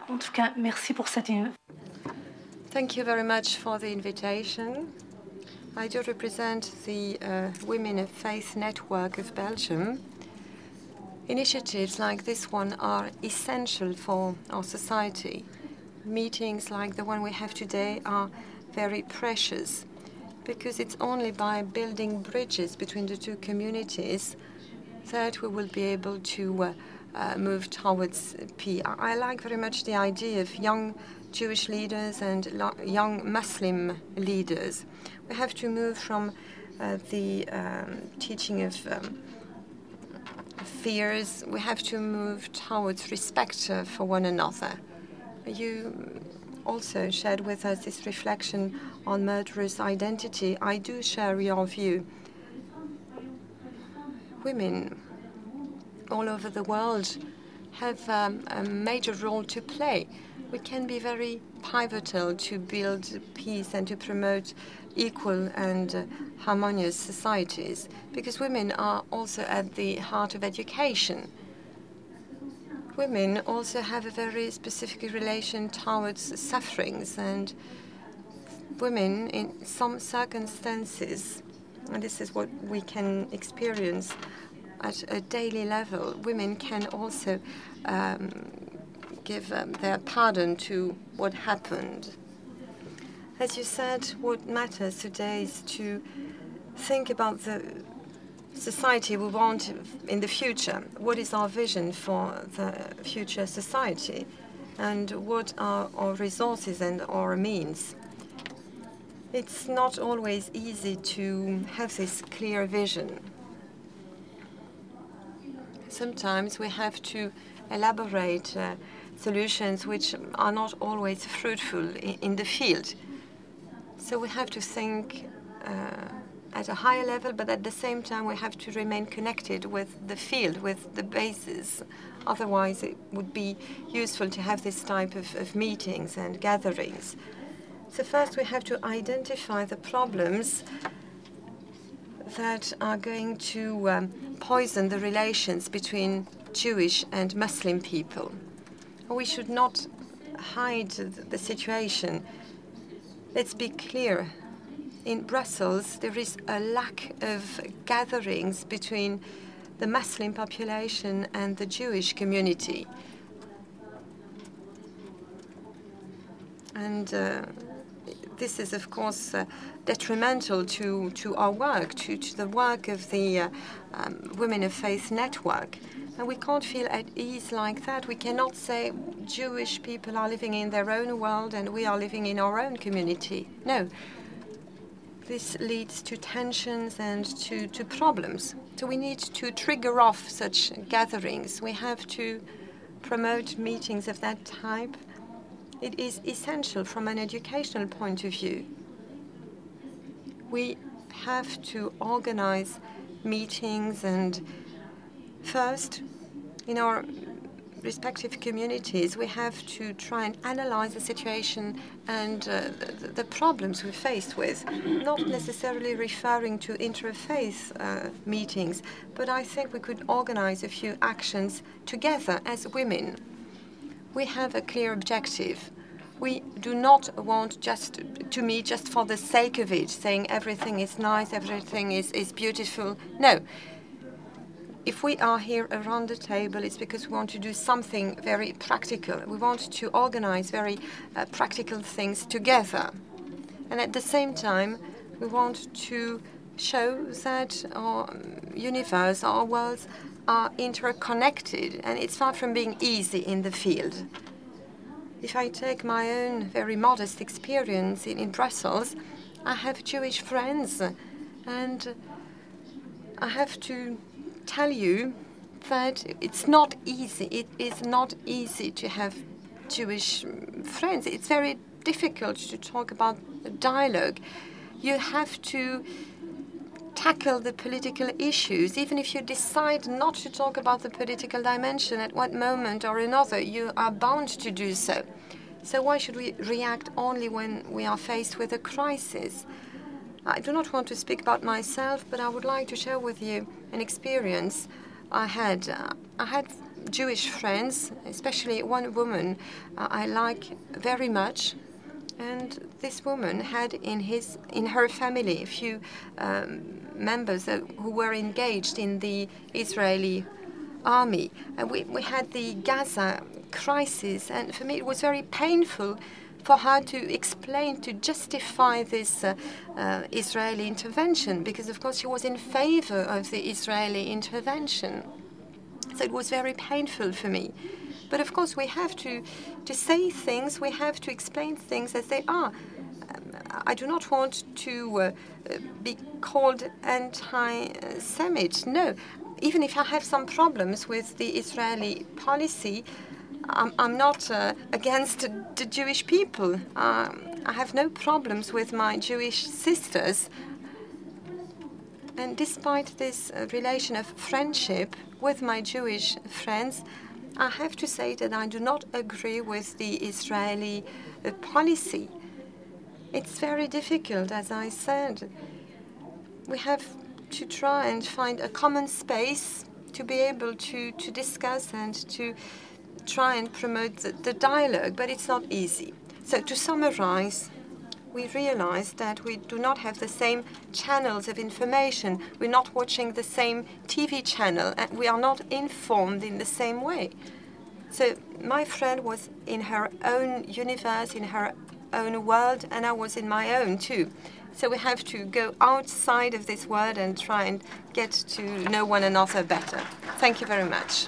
En tout cas, merci pour cette Thank you very much for the invitation. I do represent the Women of Faith Network of Belgium. Initiatives like this one are essential for our society. Meetings like the one we have today are very precious because it's only by building bridges between the two communities that we will be able to move towards peace. I like very much the idea of young Jewish leaders and young Muslim leaders. We have to move from the teaching of fears. We have to move towards respect for one another. You also shared with us this reflection on murderous identity. I do share your view. Women all over the world have a major role to play. We can be very pivotal to build peace and to promote equal and harmonious societies, because women are also at the heart of education. Women also have a very specific relation towards sufferings, and women in some circumstances, and this is what we can experience at a daily level, women can also give their pardon to what happened. As you said, what matters today is to think about the society we want in the future. What is our vision for the future society? And what are our resources and our means? It's not always easy to have this clear vision. Sometimes we have to elaborate solutions which are not always fruitful in the field. So we have to think at a higher level, but at the same time we have to remain connected with the field, with the basis. Otherwise it would be useful to have this type of meetings and gatherings. So first we have to identify the problems that are going to poison the relations between Jewish and Muslim people. We should not hide the situation. Let's be clear. In Brussels, there is a lack of gatherings between the Muslim population and the Jewish community. And this is, of course, detrimental to our work, to the work of the Women of Faith Network. And we can't feel at ease like that. We cannot say Jewish people are living in their own world and we are living in our own community. No. This leads to tensions and to problems. So we need to trigger off such gatherings. We have to promote meetings of that type. It is essential from an educational point of view. We have to organize meetings, and first, in our respective communities, we have to try and analyze the situation and the problems we're faced with, not necessarily referring to interfaith meetings, but I think we could organize a few actions together as women. We have a clear objective. We do not want just to meet just for the sake of it, saying everything is nice, everything is beautiful. No. If we are here around the table, it's because we want to do something very practical. We want to organize very practical things together. And at the same time, we want to show that our universe, our worlds are interconnected, and it's far from being easy in the field. If I take my own very modest experience in Brussels, I have Jewish friends, and I have to tell you that it's not easy. It is not easy to have Jewish friends. It's very difficult to talk about dialogue. You have to tackle the political issues. Even if you decide not to talk about the political dimension at one moment or another, you are bound to do so. So why should we react only when we are faced with a crisis? I do not want to speak about myself, but I would like to share with you an experience I had. I had Jewish friends, especially one woman I like very much. And this woman had in her family a few members who were engaged in the Israeli army. And we had the Gaza crisis, and for me it was very painful for her to explain, to justify this Israeli intervention, because of course she was in favor of the Israeli intervention. So it was very painful for me. But of course we have to say things, we have to explain things as they are. I do not want to be called anti-Semite. No, even if I have some problems with the Israeli policy, I'm not against the Jewish people. I have no problems with my Jewish sisters. And despite this relation of friendship with my Jewish friends, I have to say that I do not agree with the Israeli policy. It's very difficult, as I said. We have to try and find a common space to be able to discuss and to try and promote the dialogue, but it's not easy. So to summarize, we realize that we do not have the same channels of information. We're not watching the same TV channel, and we are not informed in the same way. So my friend was in her own universe, in her own world, and I was in my own too. So we have to go outside of this world and try and get to know one another better. Thank you very much.